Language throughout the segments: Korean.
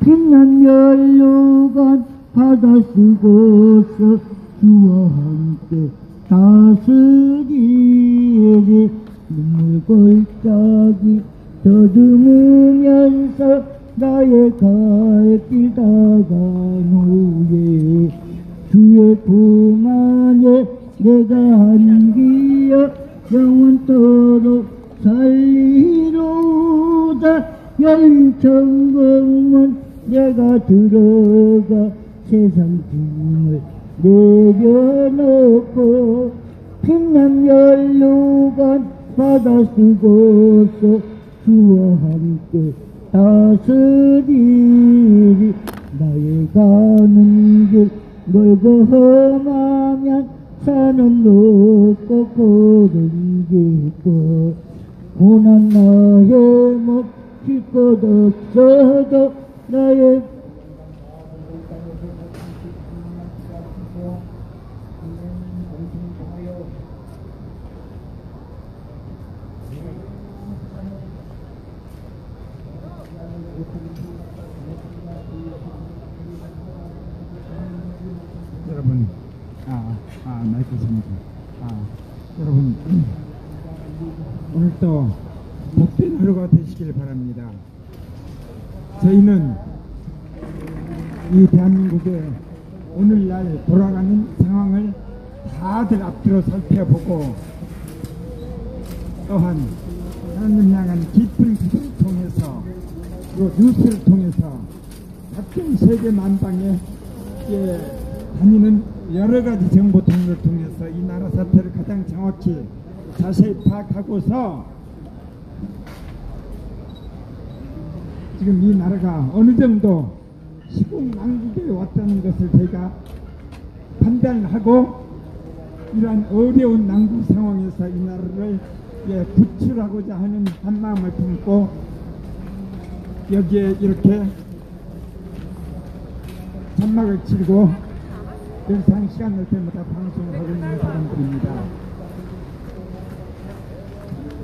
빛난 연료관 바다 쓰고서 주와 함께 다스리리. 눈물 골짜기 더듬으면서 나의 갈 길 다가노예. 주의 품 안에 내가 안기어 영원토록 살리로다. 열린 천국문 내가 들어가 세상 짐을 내려놓고 빛난 연료관 바다 쓰고서 주와 함께 다스리리. 나의 가는 길 멀고 험하면 산은 높고 고른 깊고 고난 나의 목 쉴 것 없어도 나의 여러분, 마이크 있습니다. 여러분, 오늘도 복된 하루가 되시길 바랍니다. 저희는 이 대한민국의 오늘날 돌아가는 상황을 다들 앞뒤로 살펴보고 또한 하나님을 향한 깊은 기도를 통해서 그리고 뉴스를 통해서 각종 세계 만방에 다니는 여러 가지 정보 통로를 통해서 이 나라 사태를 가장 정확히 자세히 파악하고서 지금 이 나라가 어느 정도 시국난국에 왔다는 것을 저희가 판단하고 이러한 어려운 난국 상황에서 이 나라를 구출하고자 하는 한마음을 품고 여기에 이렇게 장막을 치고 늘상 시간 날 때마다 방송을 하고 있는 사람들입니다.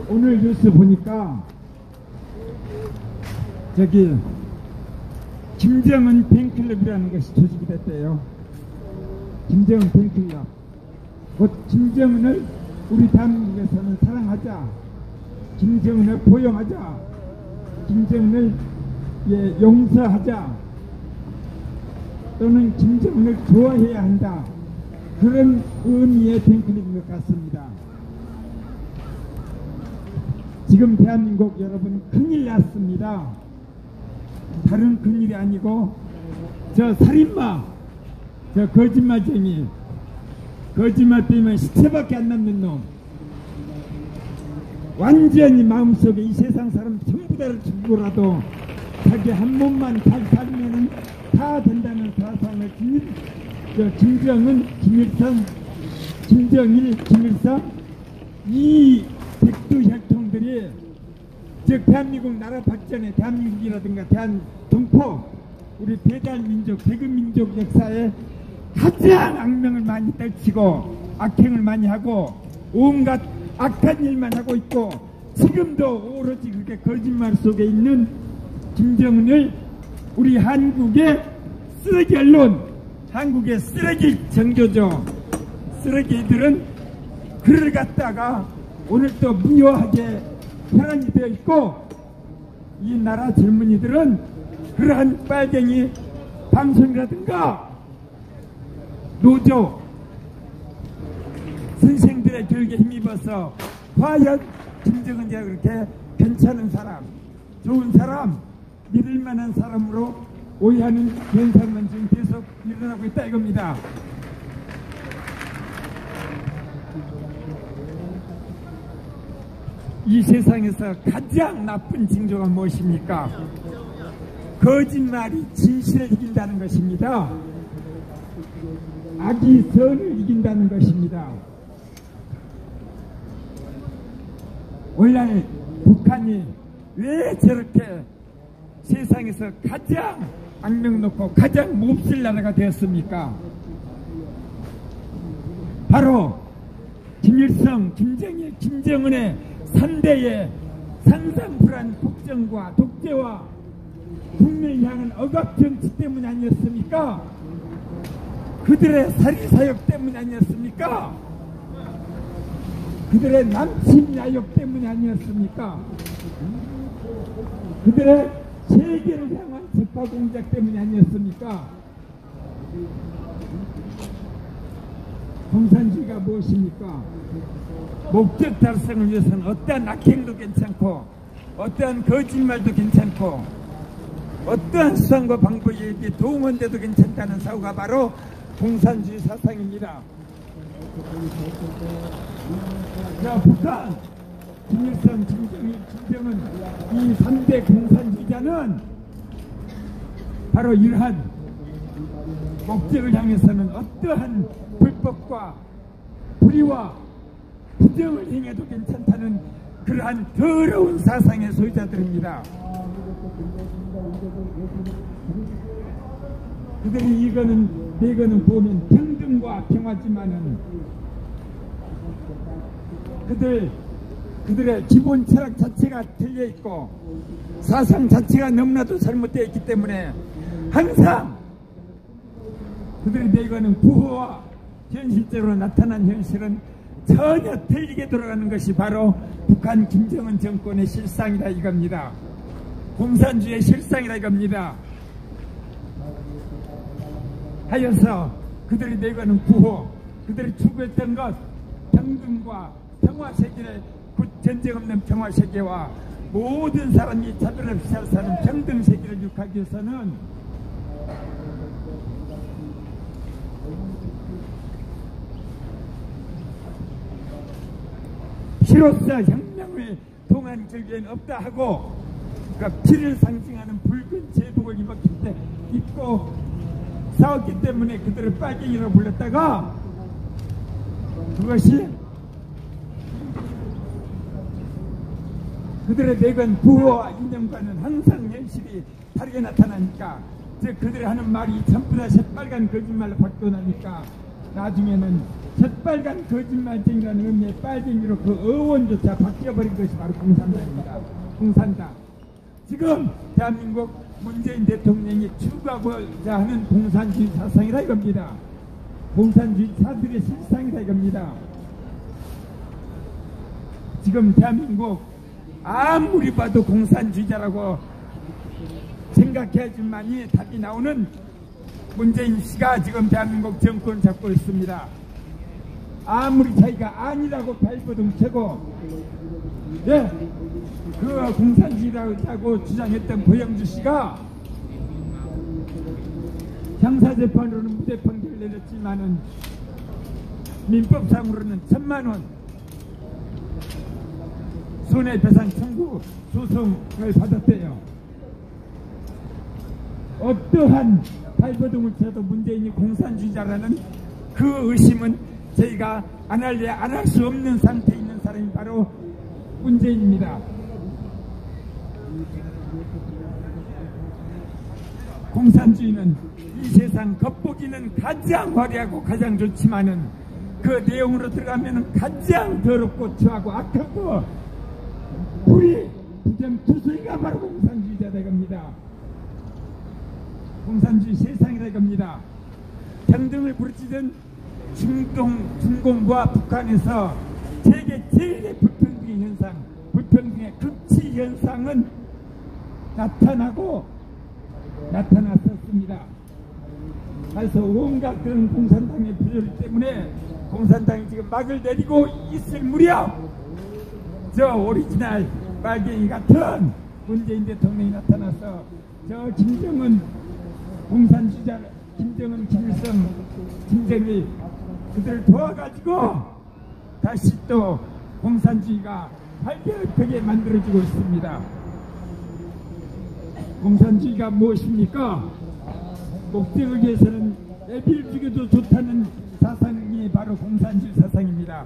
오늘 뉴스 보니까 저기 김정은 팬클럽이라는 것이 조직이 됐대요. 김정은 팬클럽. 곧 김정은을 우리 대한민국에서는 사랑하자, 김정은을 포용하자, 김정은을 용서하자, 또는 김정은을 좋아해야 한다, 그런 의미의 팬클럽인 것 같습니다. 지금 대한민국 여러분 큰일 났습니다. 다른 큰일이 아니고 저 살인마, 저 거짓말쟁이, 거짓말 때문에 시체밖에 안 남는 놈, 완전히 마음속에 이 세상 사람 전부 다를 죽고라도 자기 한 몸만 잘 살면은 다 된다는 사상을 지닌 김정은, 김일성, 김정일, 김일성 이 백두혈통들이 즉 대한민국 나라 발전에 대한민국이라든가 대한동포 우리 배달민족, 대금민족 역사에 가장 악명을 많이 떨치고 악행을 많이 하고 온갖 악한 일만 하고 있고 지금도 오로지 그렇게 거짓말 속에 있는 김정은을 우리 한국의 쓰레기 언론, 한국의 쓰레기 정교조, 쓰레기들은 그를 갖다가 오늘 또 무효하게 혈안이 되어 있고 이 나라 젊은이들은 그러한 빨갱이 방송이라든가 노조 선생들의 교육에 힘입어서 과연 김정은이 그렇게 괜찮은 사람, 좋은 사람, 믿을만한 사람으로 오해하는 현상은 지금 계속 일어나고 있다 이겁니다. 이 세상에서 가장 나쁜 징조가 무엇입니까? 거짓말이 진실을 이긴다는 것입니다. 악이 선을 이긴다는 것입니다. 원래 북한이 왜 저렇게 세상에서 가장 악명 높고 가장 몹쓸 나라가 되었습니까? 바로 김일성, 김정일, 김정은의 3대의 산산불안 국정과 독재와 국민을 향한 억압정치 때문이 아니었습니까? 그들의 사리사욕 때문이 아니었습니까? 그들의 남침야욕 때문이 아니었습니까? 그들의 세계를 향한 적화공작 때문이 아니었습니까? 공산주의가 무엇입니까? 목적 달성을 위해서는 어떠한 악행도 괜찮고 어떠한 거짓말도 괜찮고 어떠한 수단과 방법에 도움한데도 괜찮다는 사고가 바로 공산주의 사상입니다. 자, 북한, 김일성, 김정일, 김정은 이 3대 공산주의자는 바로 이러한 목적을 향해서는 어떠한 불법과 불의와 부정을 행해도 괜찮다는 그러한 더러운 사상의 소유자들입니다. 그들이 이거는 내거는 보면 평등과 평화지만은 그들의 기본 철학 자체가 틀려있고 사상 자체가 너무나도 잘못되어 있기 때문에 항상 그들이 내거는 부호와 현실적으로 나타난 현실은 전혀 틀리게 돌아가는 것이 바로 북한 김정은 정권의 실상이다 이겁니다. 공산주의의 실상이다 이겁니다. 하여서 그들이 내거는 부호, 그들이 추구했던 것 평등과 평화세계를 전쟁 없는 평화세계와 모든 사람이 차별 없이 잘 사는 평등세계를 유지하기 위해서는 피로써 혁명의 동안 결계는 없다 하고 그러니까 피를 상징하는 붉은 제복을 입고 싸웠기 때문에 그들을 빨갱이라고 불렀다가 그것이 그들의 내건 부호와 이념과는 항상 현실이 다르게 나타나니까 즉 그들이 하는 말이 전부 다 새빨간 거짓말로 바뀌어나니까 나중에는 새빨간 거짓말쟁이라는 의미의 빨갱이로 그 어원조차 바뀌어버린 것이 바로 공산당입니다. 공산당. 지금 대한민국 문재인 대통령이 추구하고자 하는 공산주의 사상이라 이겁니다. 공산주의자들의 실상이라 이겁니다. 지금 대한민국 아무리 봐도 공산주의자라고 생각해야지만이 답이 나오는 문재인 씨가 지금 대한민국 정권을 잡고 있습니다. 아무리 자기가 아니라고 발버둥 쳐고 그 공산주의라고 주장했던 고영주 씨가 형사재판으로는 무죄판결을 내렸지만은 민법상으로는 1,000만 원 손해배상 청구 소송을 받았대요. 어떠한 발버둥을 쳐도 문재인이 공산주의자라는 그 의심은 저희가 안 할래 안 할 수 없는 상태에 있는 사람이 바로 문재인입니다. 공산주의는 이 세상 겉보기는 가장 화려하고 가장 좋지만은 그 내용으로 들어가면 가장 더럽고 추하고 악하고 불의 부정투수이가 바로 공산주의자다 이겁니다. 공산주의 세상이다 이겁니다. 평등을 부르짖은 중공과 북한에서 세계 제일의 불평등의 현상, 불평등의 극치 현상은 나타났었습니다. 그래서 온갖 그런 공산당의 부조리 때문에 공산당이 지금 막을 내리고 있을 무렵 저 오리지널 빨갱이 같은 문재인 대통령이 나타나서 저 김정은 공산주의자 김정은 김일성 김정일 그들을 도와가지고 다시 또 공산주의가 발별하게 만들어지고 있습니다. 공산주의가 무엇입니까? 목적을 위해서는 애비를 죽여도 좋다는 사상이 바로 공산주의 사상입니다.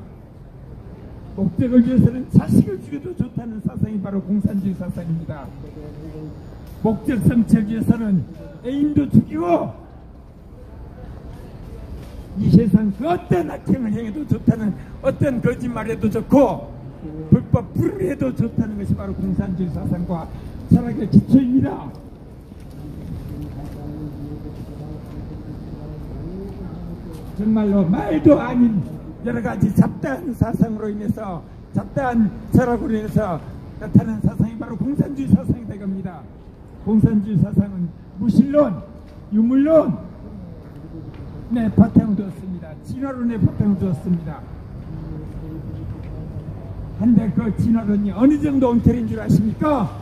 목적을 위해서는 자식을 죽여도 좋다는 사상이 바로 공산주의 사상입니다. 목적 성취를 위해서는 애인도 죽이고 이 세상 그 어떤 악행을 행해도 좋다는 어떤 거짓말해도 좋고 불법 불을 해도 좋다는 것이 바로 공산주의 사상과 철학의 기초입니다. 정말로 말도 아닌 여러가지 잡다한 사상으로 인해서 잡다한 철학으로 인해서 나타난 사상이 바로 공산주의 사상이 될 겁니다. 공산주의 사상은 무신론, 유물론 바탕을 두었습니다. 진화론의 바탕을 두었습니다. 한데 그 진화론이 어느 정도 엉터리인 줄 아십니까?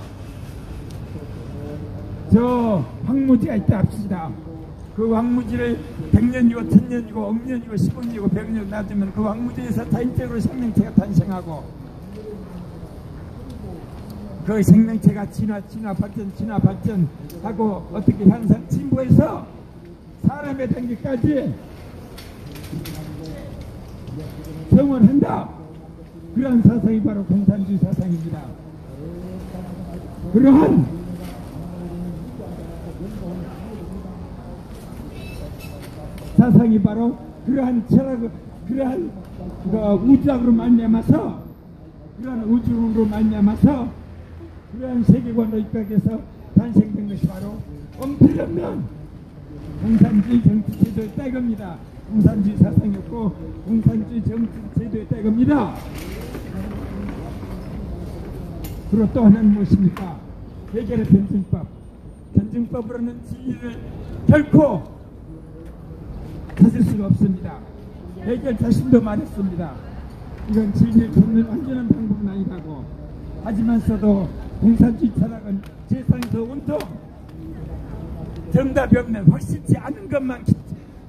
저 황무지가 있다 합시다. 그 황무지를 100년이고 1000년이고 억년이고 10억년이고 100년 놔두면 그 황무지에서 자연적으로 생명체가 탄생하고 그 생명체가 진화 발전하고 어떻게 향상 진보해서 사람의 단계까지 성원한다. 그러한 사상이 바로 공산주의 사상입니다. 그러한 사상이 바로 그러한 철학을 그러한 우주학으로 말미암아서 그러한 우주론으로 말미암아서 그러한 세계관으로 입각해서 탄생된 것이 바로 엄폐혁명 공산주의 정치제도의 때겁니다. 공산주의 사상이었고 공산주의 정치제도의 때겁니다. 그리고 또 하나는 무엇입니까? 해결의 변증법. 변증법으로는 진리를 결코 찾을 수가 없습니다. 해결 자신도 말했습니다. 이건 진리를 찾는 완전한 방법은 아니라고. 하지만서도 공산주의 철학은 세상에서 온통 정답이 없는 확실치 않은 것만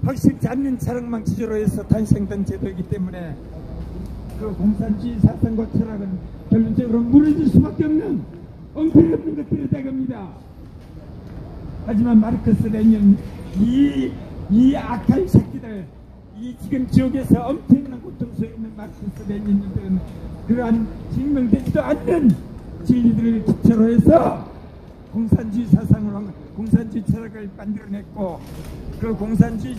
확실치 않는 철학만 기조로 해서 탄생된 제도이기 때문에 그 공산주의 사상과 철학은 결론적으로 무너질 수밖에 없는 엉터리 없는 것들이 되겁니다. 하지만 마르크스 레닌 이 악한 새끼들 이 지금 지옥에서 엄청난 고통 속에 있는 마르크스 레닌들은 그러한 증명되지도 않는 진리들을 기초로 해서 공산주의 사상으로 공산주의 철학을 만들어냈고 그 공산주의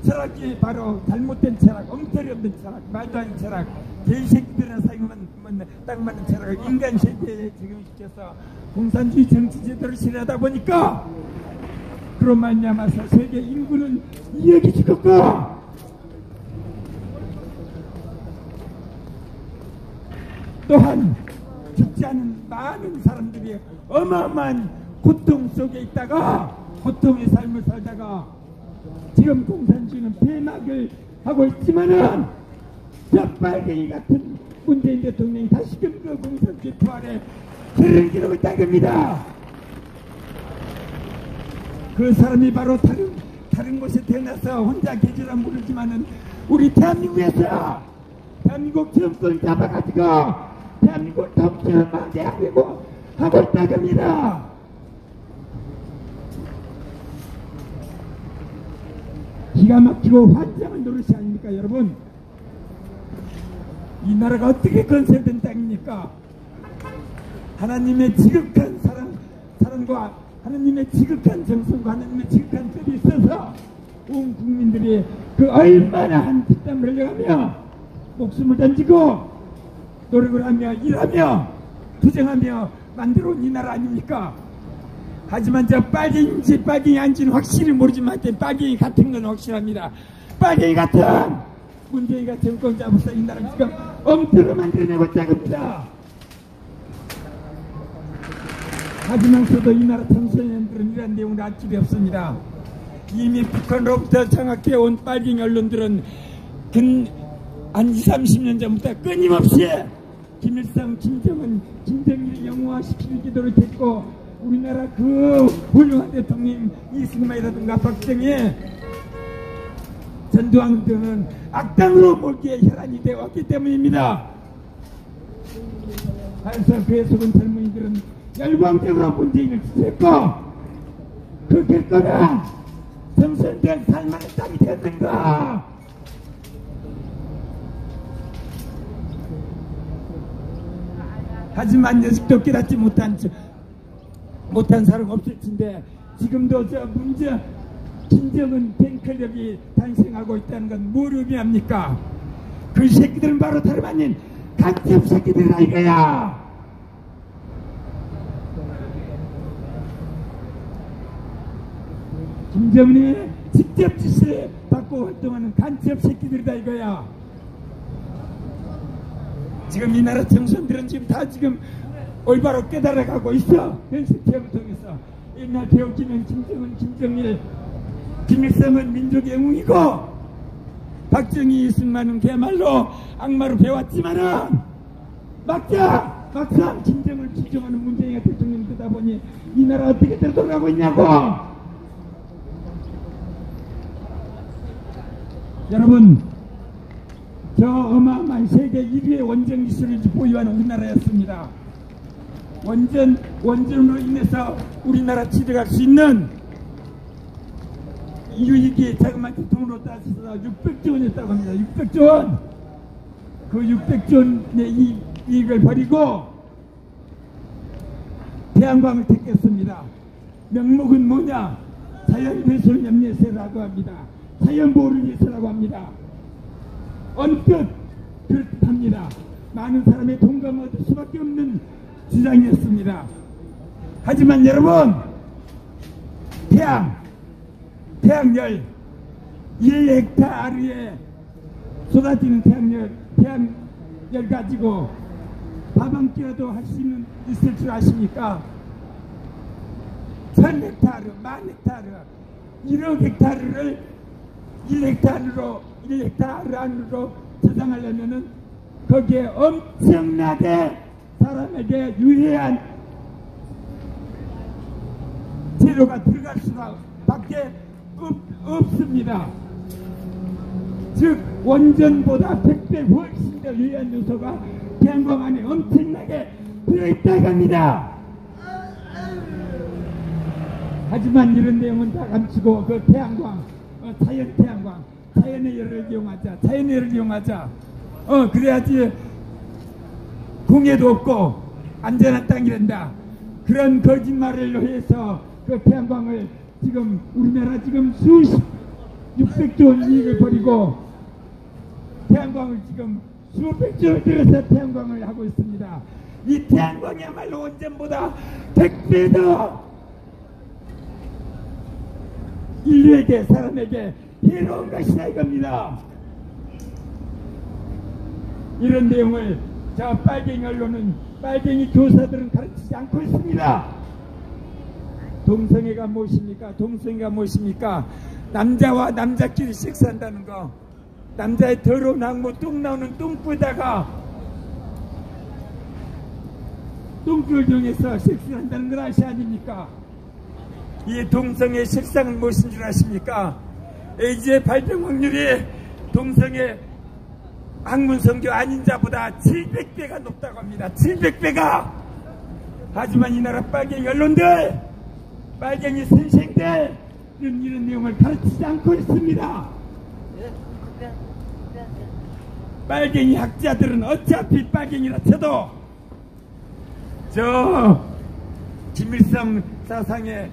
철학이 바로 잘못된 철학, 엉터리 없는 철학, 말도 안 되는 철학, 개새끼들이나 사용하면 딱 맞는 철학을 인간 세계에 적용시켜서 공산주의 정치제도를 실현하다 보니까 그런 말미암아서 세계 인구는 2억이 죽었고 또한 죽지 않은 많은 사람들이 어마어마한 고통 속에 있다가 고통의 삶을 살다가 지금 공산주의는 폐막을 하고 있지만은 저 빨갱이 같은 문재인 대통령이 다시금 그 공산주의 부활에 길을 기르고 있다는 겁니다. 그 사람이 바로 다른 곳에 태어나서 혼자 계절은 모르지만은 우리 대한민국에서 대한민국 정권 잡아가지고 대한민국 통치를 망대하고 하고 있다는 겁니다. 기가 막히고 환장한 노릇이 아닙니까 여러분? 이 나라가 어떻게 건설된 땅입니까? 하나님의 지극한 사랑과 하나님의 지극한 정성과 하나님의 지극한 뜻이 있어서 온 국민들이 그 얼마나 한 피땀을 흘려가며 목숨을 던지고 노력을 하며 일하며 투쟁하며 만들어 온 이 나라 아닙니까? 하지만 저 빨갱이인지 빨갱이 아닌지는 확실히 모르지만 빨갱이 같은 건 확실합니다. 빨갱이 같은 문재인가 정권 잡아서 이 나라 지금 엉터로 만들어내고 있다겁니다. 하지만서도 이 나라 청소년들은 이런 내용을 알 길이 없습니다. 이미 북한으로부터 장악해 온 빨갱이 언론들은 한 20, 30년 전부터 끊임없이 김일성, 김정은, 김정일을 영웅화시키는 기도를 했고 우리나라 그 훌륭한 대통령 이승만이라든가 박정희, 전두환 등은 악당으로 몰기에 혈안이 되었기 때문입니다. 그래서 속은 젊은이들은 열광적으로 문재인을 지지했고 그 결과는 정선된 살만한 땅이 되었는가. 하지만 여직도 깨닫지 못한 사람 없을 텐데 지금도 저 김정은 팬클럽이 탄생하고 있다는 건 뭘 의미합니까? 그 새끼들은 바로 다름 아닌 간첩 새끼들이라 이거야. 김정은이 직접 지시를 받고 받고 활동하는 간첩 새끼들이다 이거야. 지금 이 나라 청소년들은 지금 다 지금 올바로 깨달아가고 있어. 현실체험을 통해서. 옛날 배웠기는 김정은, 김정일, 김일성은 민족의 영웅이고 박정희, 이승만은 그야말로 악마로 배웠지만은 막상 김정을 지정하는 문재인 대통령이 되다 보니 이 나라 어떻게 돌아가고 있냐고. 여러분, 저 어마어마한 세계 1위의 원전 기술을 보유하는 우리나라였습니다. 원전으로 인해서 우리나라 지배할 수 있는 유익이 자그마치 돈으로 따져서 600조 원이었다고 합니다. 600조 원! 그 600조 원의 이익을 버리고 태양광을 택했습니다. 명목은 뭐냐? 자연훼손 염려세라고 합니다. 자연보호를 위해서라고 합니다. 언뜻 그렇답니다. 많은 사람의 동감을 얻을 수밖에 없는 주장이었습니다. 하지만 여러분, 태양열 1헥타르에 쏟아지는 태양열 가지고 밥 한 끼라도 할 수 있을 줄 아십니까? 1000헥타르, 10,000헥타르, 1억 헥타르를 1헥타르 안으로 저장하려면은 거기에 엄청나게 사람에게 유해한 재료가 들어갈 수밖에 없습니다. 즉 원전보다 100배 훨씬 더 유해한 요소가 태양광 안에 엄청나게 들어있다고 합니다. 하지만 이런 내용은 다 감추고 그 태양광, 자연 태양광, 자연의 열을 이용하자. 그래야지 공해도 없고 안전한 땅이 된다. 그런 거짓말을 해서 그 태양광을 지금 우리나라 지금 600조 원 이익을 버리고 태양광을 지금 수백조 원을 들여서 태양광을 하고 있습니다. 이 태양광이야말로 원전보다 100배 더 인류에게, 사람에게 해로운 것이다 이겁니다. 이런 내용을 저 빨갱이 언론은, 빨갱이 교사들은 가르치지 않고 있습니다. 동성애가 무엇입니까? 남자와 남자끼리 섹스한다는 거, 남자의 더러운 항모 똥 나오는 똥구에다가 똥구를 이용해서 섹스를 한다는 건 아십니까? 이 동성애 실상은 무엇인 줄 아십니까? 에이즈의 발병 확률이 동성애 학문성교 아닌 자보다 700배가 높다고 합니다. 700배가! 하지만 이 나라 빨갱이 언론들, 빨갱이 선생들 이런 내용을 가르치지 않고 있습니다. 빨갱이 학자들은 어차피 빨갱이라 쳐도 저 김일성 사상에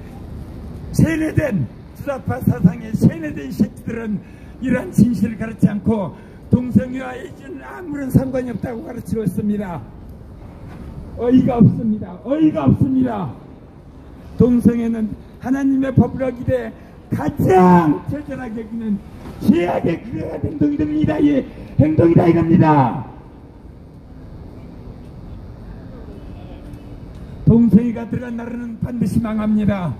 세뇌된, 주사파 사상에 세뇌된 새끼들은 이러한 진실을 가르치지 않고 동성애와 에이즈는 아무런 상관이 없다고 가르치고 있습니다. 어이가 없습니다. 동성애는 하나님의 법으로 기대 가장 절절하게 여기는 죄악의 그러한 행동이 됩니다. 이 행동이다 이겁니다. 동성애가 들어간 나라는 반드시 망합니다.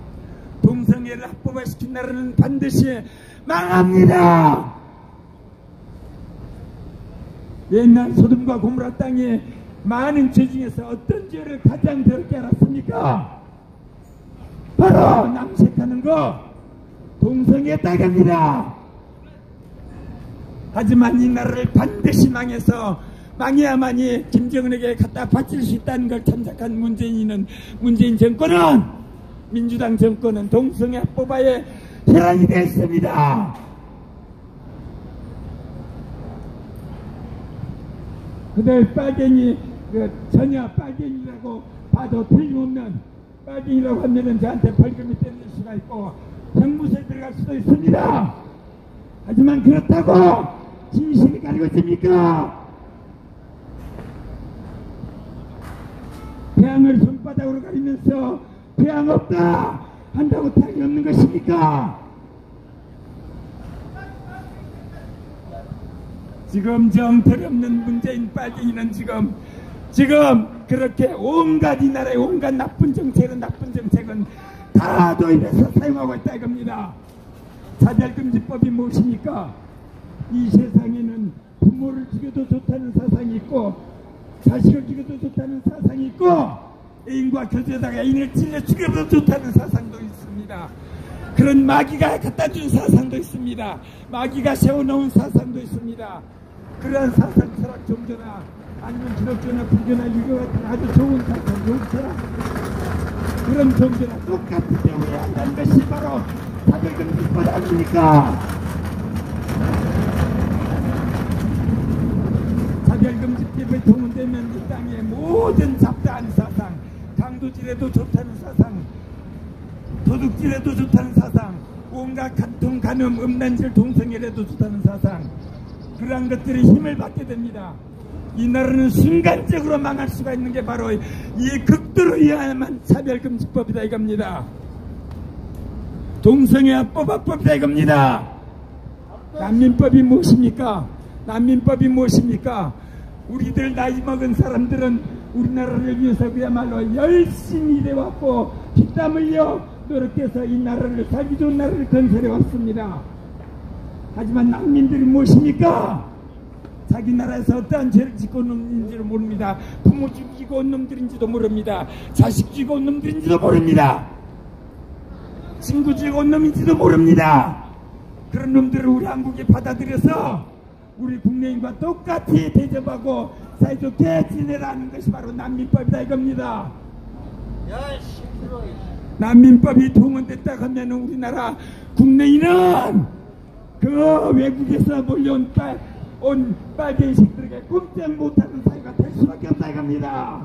동성애를 합법화시킨 나라는 반드시 망합니다. 옛날 소돔과 고모라 땅에 많은 죄 중에서 어떤 죄를 가장 더럽게 알았습니까? 바로 남색하는 거, 동성애 땅입니다. 하지만 이 나라를 반드시 망해야만이 김정은에게 갖다 바칠 수 있다는 걸 참작한 문재인 정권은, 민주당 정권은 동성애 합법화에 혈안이 됐습니다. 그들 빨갱이, 전혀 빨갱이라고 봐도 틀림없는 빨갱이라고 하면은 저한테 벌금이 때릴 수가 있고 형무소에 들어갈 수도 있습니다. 하지만 그렇다고 진실이 가리고 있습니까? 태양을 손바닥으로 가리면서 태양 없다 한다고 태양이 없는 것입니까? 지금 정털 없는 문재인 빨갱이는 지금 그렇게 온갖 이 나라의 온갖 나쁜 정책은 다 도입해서 사용하고 있다 이겁니다. 차별금지법이 무엇입니까? 이 세상에는 부모를 죽여도 좋다는 사상이 있고 자식을 죽여도 좋다는 사상이 있고 애인과 교제하다가 애인을 찔러 죽여도 좋다는 사상도 있습니다. 그런 마귀가 갖다준 사상도 있습니다. 마귀가 세워놓은 사상도 있습니다. 그러한 사상, 철학, 종교나 아니면 기독교나 불교나 이거 같은 아주 좋은 사상, 좋은 철학 그런 종교나 똑같이 세워야 한다는 것이 바로 차별금지법 아닙니까? 차별금지법에 동원되면 이 땅의 모든 잡다한 사상, 강도질에도 좋다는 사상, 도둑질에도 좋다는 사상, 온갖 간통, 간음, 음란질, 동성애에도 좋다는 사상, 그러한 것들이 힘을 받게 됩니다. 이 나라는 순간적으로 망할 수가 있는 게 바로 이 극도로 위험한 차별금지법이다 이겁니다. 동성애합법이다 이겁니다. 난민법이 무엇입니까? 난민법이 무엇입니까? 우리들 나이 먹은 사람들은 우리나라를 위해서 그야말로 열심히 일해왔고 피땀 흘려 노력해서 이 나라를 살기 좋은 나라를 건설해 왔습니다. 하지만 난민들이 무엇입니까? 자기 나라에서 어떠한 죄를 짓고 온 놈인지를 모릅니다. 부모 죽이고 온 놈들인지도 모릅니다. 자식 죽이고 온 놈들인지도 모릅니다. 친구 죽이고 온 놈인지도 모릅니다. 그런 놈들을 우리 한국에 받아들여서 우리 국내인과 똑같이 대접하고 사이좋게 지내라는 것이 바로 난민법이다 이겁니다. 난민법이 동원됐다고 하면 우리나라 국내인은 그 외국에서 몰려온 빨갱이식들에게 꼼짝 못하는 사회가 될 수밖에 없다 이겁니다.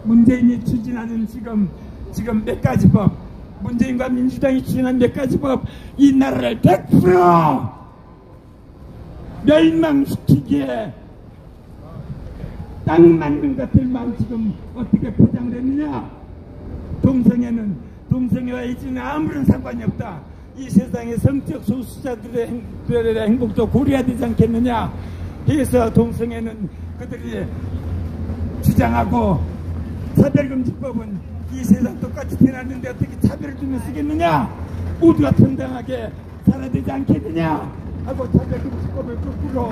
문재인이 추진하는 지금 몇 가지 법, 문재인과 민주당이 추진한 몇 가지 법, 이 나라를 100% 멸망시키기에 딱 맞는 것들만 지금 어떻게 포장을 했느냐? 동성애와 이지는 아무런 상관이 없다. 이 세상의 성적 소수자들의 행복도 고려해야 되지 않겠느냐 해서 동성애는 그들이 주장하고 차별금지법은 이 세상 똑같이 태어났는데 어떻게 차별을 두며 쓰겠느냐, 모두가 평등하게 살아야 되지 않겠느냐 하고 차별금지법을 거꾸로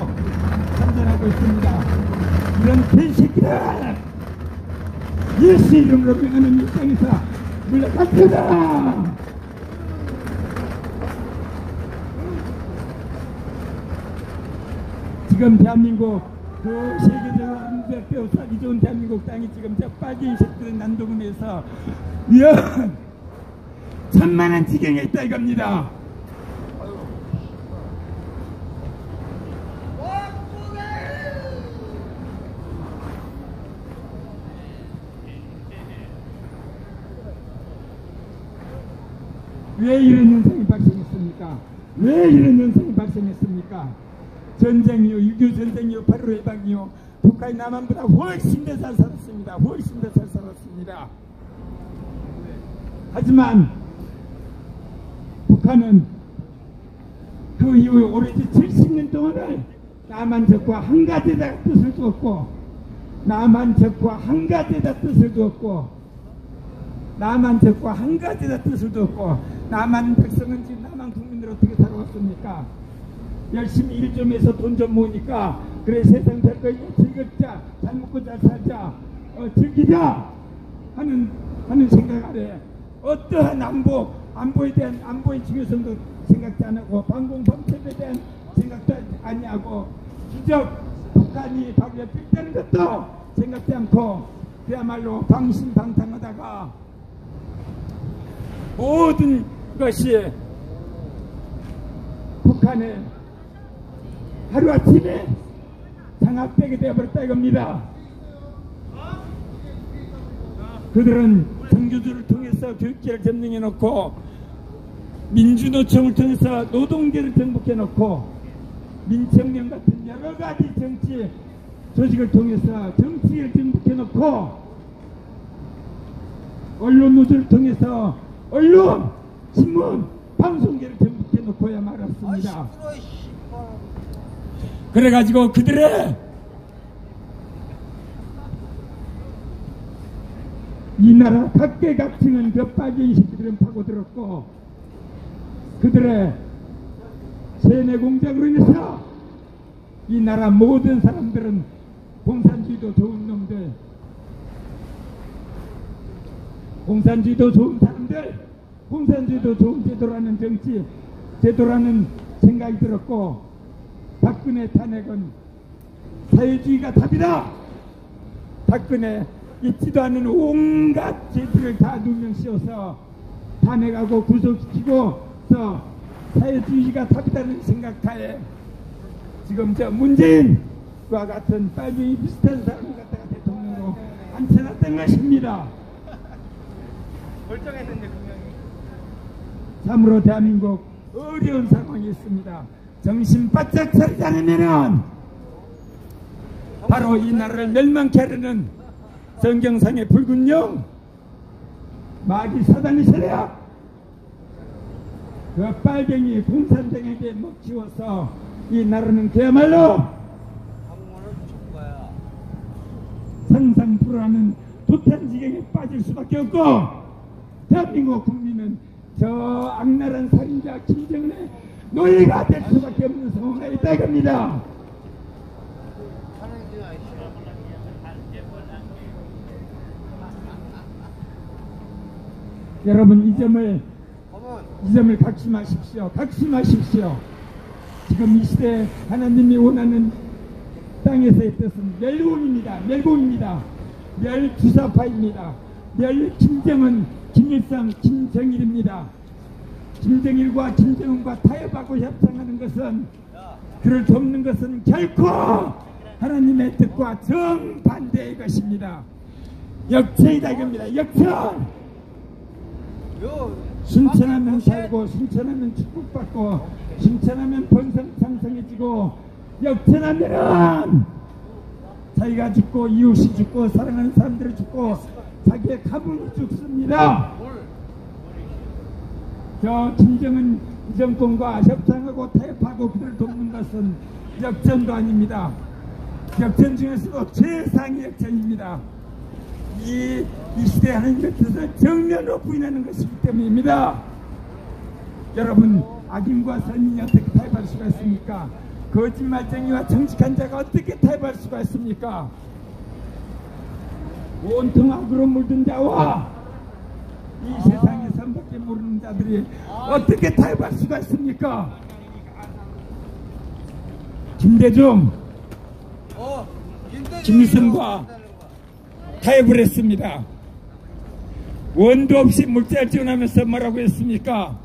참전하고 있습니다. 이런 개새끼들 예수 이름으로 명하는 이 땅에서 물러갑시다. 지금 대한민국 그 세계적으로 배우 살기 좋은 대한민국 땅이 지금 저 빨갱이 새끼들의 난동음에서 천만한 지경에 있다 이겁니다. 왜 이런 현상이 발생했습니까? 왜 이런 현상이 발생했습니까? 전쟁 이후, 6.25 전쟁 이후, 8.15 해방 이후 북한이 남한보다 훨씬 더 잘 살았습니다. 훨씬 더 잘 살았습니다. 하지만 북한은 그 이후에 오로지 70년 동안을 남한 적과 한 가지에다 뜻을 두었고, 남한 적과 한 가지에다 뜻을 두었고, 남한 적과 한 가지에다 뜻을 두었고, 남한 백성은 지금 남한 국민들 어떻게 살아왔습니까? 열심히 일 좀 해서 돈 좀 모으니까 그래 세상 별거 있고 즐겁자, 잘 먹고 잘 살자, 즐기자 하는 생각 아래 어떠한 안보에 대한 안보의 중요성도 생각도 안 하고 방공방첩에 대한 생각도 아니하고 기적 북한이 바로 옆에 있다는 것도 생각지 않고 그야말로 방심방탕하다가 모든 것이 북한의 하루아침에 장악되게 되어버렸다 이겁니다. 그들은 정규주를 통해서 교육계를 점령해놓고 민주노총을 통해서 노동계를 정복해놓고 민청년 같은 여러가지 정치 조직을 통해서 정치를 정복해놓고 언론 노조를 통해서 언론, 신문, 방송계를 아파야 말 없습니다. 그래가지고 그들의 이 나라 각계각층은 그 빨갱이 새끼들은 파고들었고 그들의 세뇌 공작으로 인해서 이 나라 모든 사람들은 공산주의도 좋은 놈들, 공산주의도 좋은 사람들, 공산주의도 좋은 제도라는 정치, 제도라는 생각이 들었고 박근혜 탄핵은 사회주의가 답이다. 박근혜 있지도 않은 온갖 죄들을 다 누명 씌워서 탄핵하고 구속시키고 또 사회주의가 답이다는 생각하에 지금 저 문재인과 같은 빨갱이 비슷한 사람 갖다가 대통령으로 앉혀놨던 것입니다. 결정했는데 분명히. 참으로 대한민국 어려운 상황이 있습니다. 정신 바짝 차리지 않으면은 바로 이 나라를 멸망케 하려는 성경상의 붉은 영 마귀 사단의 세력 그 빨갱이 공산당에게 먹히워서 이 나라는 그야말로 상상 불허하는 도탄 지경에 빠질 수밖에 없고 대한민국 국민은 저 악랄한 살인자 김정은의 노예가 될 수밖에 없는 상황에 있다 이겁니다. 여러분 이 점을 각심하십시오. 각심하십시오. 지금 이 시대에 하나님이 원하는 땅에서의 뜻은 멸공입니다. 멸공입니다. 멸주사파입니다. 멸 김정은, 김일성, 김정일입니다. 김정일과 김정은과 타협하고 협상하는 것은 그를 돕는 것은 결코 하나님의 뜻과 정반대의 것입니다. 역천이다 이겁니다. 역천. 순천하면 살고 순천하면 축복받고 순천하면 번성창성해지고 역천하면은 자기가 죽고 이웃이 죽고 사랑하는 사람들이 죽고 자기의 가문이 죽습니다. 저 김정은 정권과 협상하고 타협하고 그들을 돕는 것은 역전도 아닙니다. 역전 중에서도 최상의 역전입니다. 이 시대에 하나님의 뜻을 정면으로 부인하는 것이기 때문입니다. 여러분 악인과 선인이 어떻게 타협할 수가 있습니까? 거짓말쟁이와 정직한 자가 어떻게 타협할 수가 있습니까? 온통 악으로 물든 자와 이 세상에 선밖에 모르는 자들이 어떻게 타협할 수가 있습니까? 김대중, 김일성과 타협을 했습니다. 원도 없이 물자를 지원하면서 뭐라고 했습니까?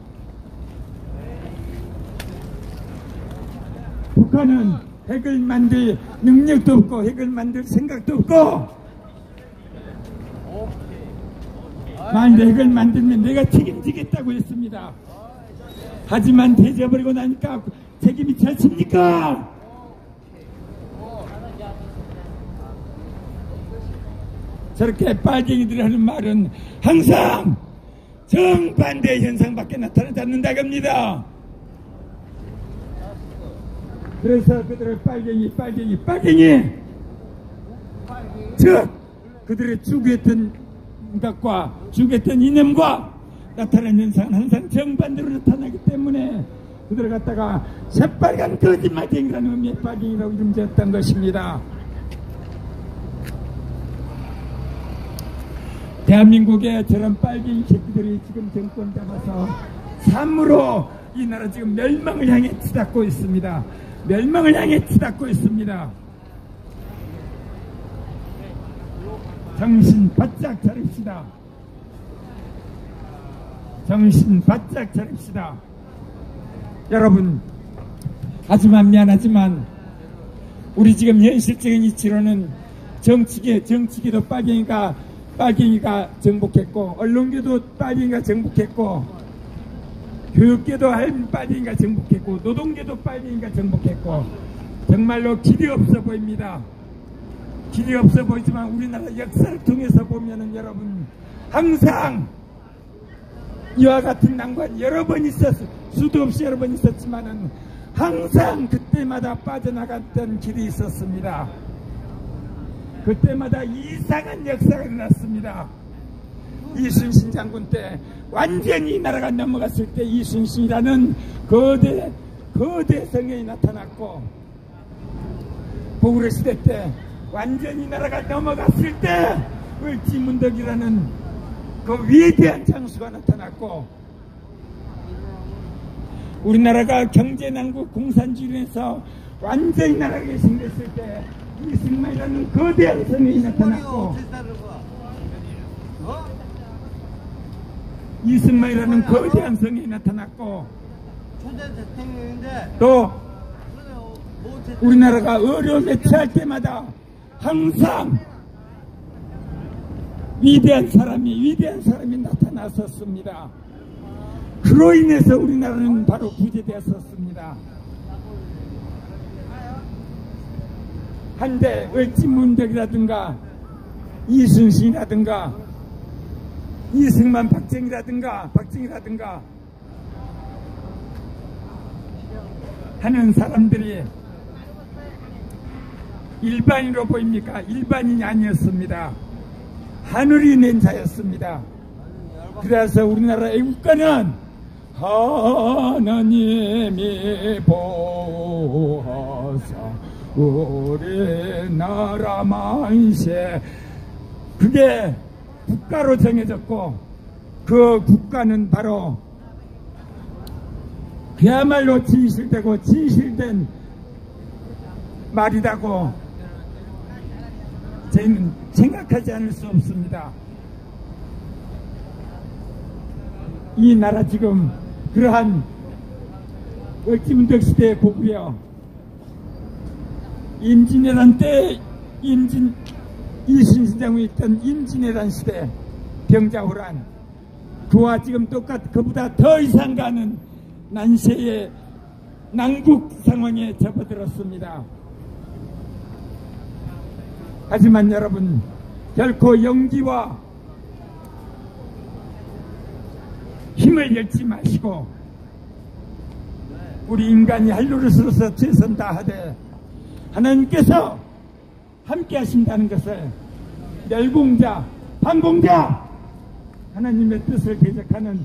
북한은 핵을 만들 능력도 없고 핵을 만들 생각도 없고 만일 핵을 만들면 내가 책임지겠다고 했습니다. 하지만 대져버리고 나니까 책임이 졌습니까? 저렇게 빨갱이들이 하는 말은 항상 정반대의 현상밖에 나타나지 않는다 겁니다. 그래서 그들을 빨갱이 즉 그들의 추구했던 것과 추구했던 이념과 나타나는 현상은 항상 정반대로 나타나기 때문에 그들을 갖다가 새빨간 거짓말쟁이라는 의미의 빨갱이라고 이름 지었던 것입니다. 대한민국에 저런 빨갱이 새끼들이 지금 정권 잡아서 참으로 이 나라 지금 멸망을 향해 치닫고 있습니다. 멸망을 향해 치닫고 있습니다. 정신 바짝 차립시다. 정신 바짝 차립시다. 여러분 하지만 미안하지만 우리 지금 현실적인 이치로는 정치계도 빨갱이가 정복했고 언론계도 빨갱이가 정복했고 교육계도 빨갱이가 정복했고 노동계도 빨갱이가 정복했고 정말로 길이 없어 보입니다. 길이 없어 보이지만 우리나라 역사를 통해서 보면은 여러분 항상 이와 같은 난관 여러 번 수도 없이 여러 번 있었지만은 항상 그때마다 빠져나갔던 길이 있었습니다. 그때마다 이상한 역사가 일어났습니다. 이순신 장군 때 완전히 나라가 넘어갔을 때 이순신이라는 거대 성령이 나타났고, 고구려 시대 때 완전히 나라가 넘어갔을 때 을지문덕이라는 그 위대한 장수가 나타났고, 우리나라가 경제난국 공산주의에서 완전히 나라가 개신됐을 때 이승만이라는 거대한 성령이 나타났고, 이승만이라는 거대한 성령이 나타났고, 또 우리나라가 어려움에 처할 때마다 항상 위대한 사람이 나타났었습니다. 그로 인해서 우리나라는 바로 구제되었었습니다. 한데 을지문덕이라든가 이순신이라든가 이승만 박정희라든가 하는 사람들이 일반인으로 보입니까? 일반인이 아니었습니다. 하늘이 낸 자였습니다. 그래서 우리나라 애국가는 하나님이 보호하사 우리나라 만세, 그게 국가로 정해졌고, 그 국가는 바로 그야말로 진실되고 진실된 말이라고 저희는 생각하지 않을 수 없습니다. 이 나라 지금 그러한 을지문덕 시대에 고구려 임진왜란 때 이순신 장군이 있던 임진왜란 시대 병자호란, 그와 지금 그보다 더 이상 가는 난세의 난국 상황에 접어들었습니다. 하지만 여러분, 결코 용기와 힘을 잃지 마시고 우리 인간이 할 노릇으로서 최선 다하되 하나님께서 함께 하신다는 것을 멸공자, 반공자, 하나님의 뜻을 대적하는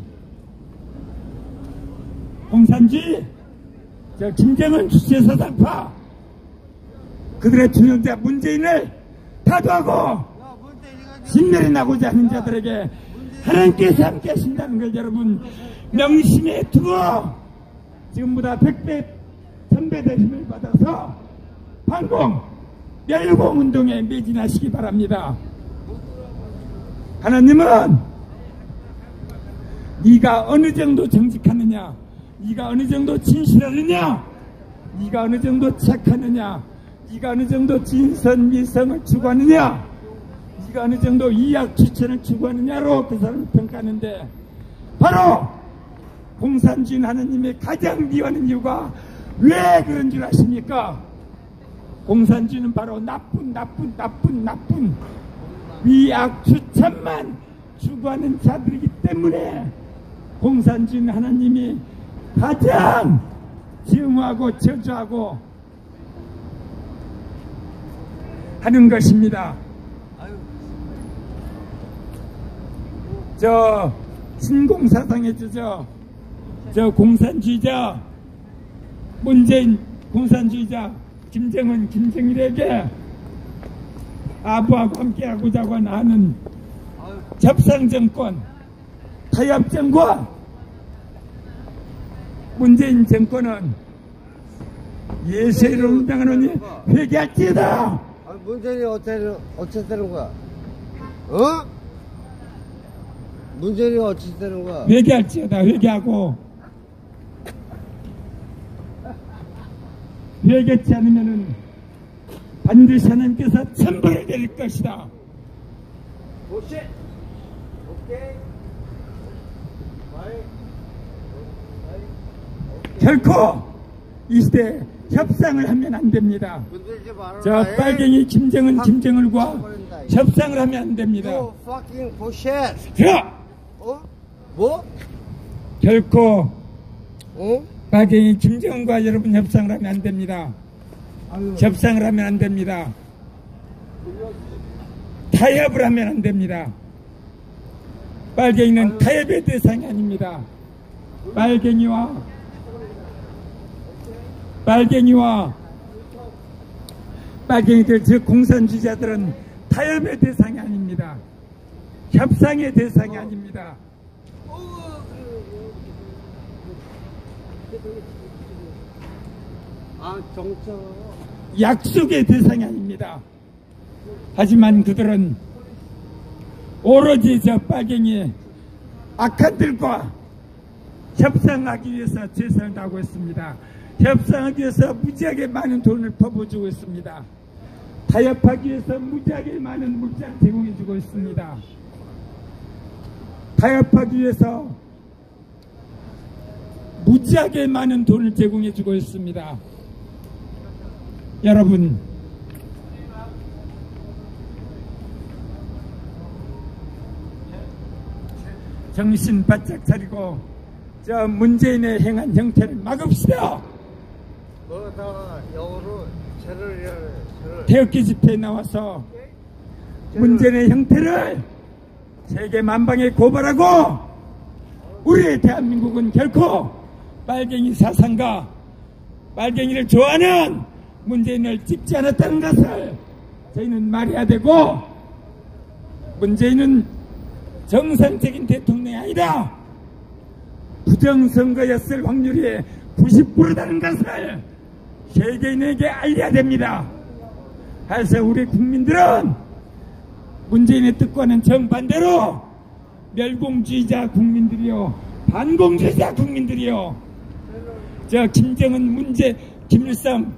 공산주의, 김정은 주체사상파, 그들의 주영자 문재인을 타도하고 신멸이 나고자 하는 자들에게 하나님께서 함께 하신다는 걸 여러분 명심해 두고 지금보다 100배, 1000배 더 힘을 받아서 반공, 멸공 운동에 매진하시기 바랍니다. 하나님은 네가 어느 정도 정직하느냐, 네가 어느 정도 진실하느냐, 네가 어느 정도 착하느냐, 네가 어느 정도 진선미성을 추구하느냐, 네가 어느 정도 이악 추천을 추구하느냐로 그 사람을 평가하는데, 바로 공산주의 하나님의 가장 미워하는 이유가 왜 그런 줄 아십니까? 공산주의는 바로 나쁜 위악 추천만 추구하는 자들이기 때문에 공산주의는 하나님이 가장 증오하고 저주하고 하는 것입니다. 저 신공사상에 저 공산주의자 문재인, 공산주의자 김정은, 김정일에게 아부하고 함께하고자 하는 접상정권, 타협정권, 문재인 정권은 예세를 운동하느니 회개할지어다. 문재인이 어째 되는 거야? 어? 문재인이 어째 되는 거야? 회개할지어다. 회개하고 회개치 않으면은 반드시 하나님께서 천벌을 내릴 것이다. 오케이. 결코 이 시대에 협상을 하면 안 됩니다. 저 빨갱이 김정은, 김정일과 협상을 하면 안 됩니다. You fucking bullshit. 자, 어? 뭐? 결코 어? 박영희 김정은과 여러분 협상을 하면 안 됩니다. 협상을 하면 안 됩니다. 타협을 하면 안 됩니다. 빨갱이는 타협의 대상이 아닙니다. 빨갱이들 즉 공산주의자들은 타협의 대상이 아닙니다. 협상의 대상이 아닙니다. 아, 정쳐. 약속의 대상이 아닙니다. 하지만 그들은 오로지 저 빨갱이 악한들과 협상하기 위해서 최선을 다하고 있습니다. 협상하기 위해서 무지하게 많은 돈을 퍼부어주고 있습니다. 타협하기 위해서 무지하게 많은 물자를 제공해주고 있습니다. 타협하기 위해서 무지하게 많은 돈을 제공해주고 있습니다. 여러분, 정신 바짝 차리고 저 문재인의 행한 형태를 막읍시다. 거기다가 영어로 제를 태극기 집회에 나와서 문재인의 형태를 세계 만방에 고발하고 우리 대한민국은 결코 빨갱이 사상가 빨갱이를 좋아하는 문재인을 찍지 않았다는 것을 저희는 말해야 되고, 문재인은 정상적인 대통령이 아니라 부정선거였을 확률이 90%다는 것을 세계인에게 알려야 됩니다. 그래서 우리 국민들은 문재인의 뜻과는 정반대로 멸공주의자 국민들이요, 반공주의자 국민들이요, 저 김정은, 김일성,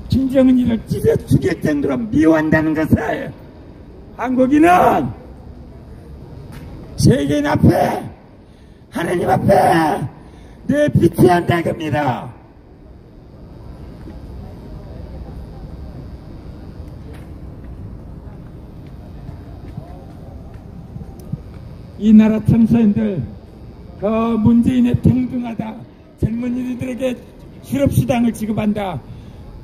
김정은이를 찢어 죽일 정도로 미워한다는 것을 한국인은 세계인 앞에, 하나님 앞에 내비쳐야 한다 이겁니다. 이 나라 청소년들, 그 문재인의 평등하다, 젊은이들에게 실업수당을 지급한다,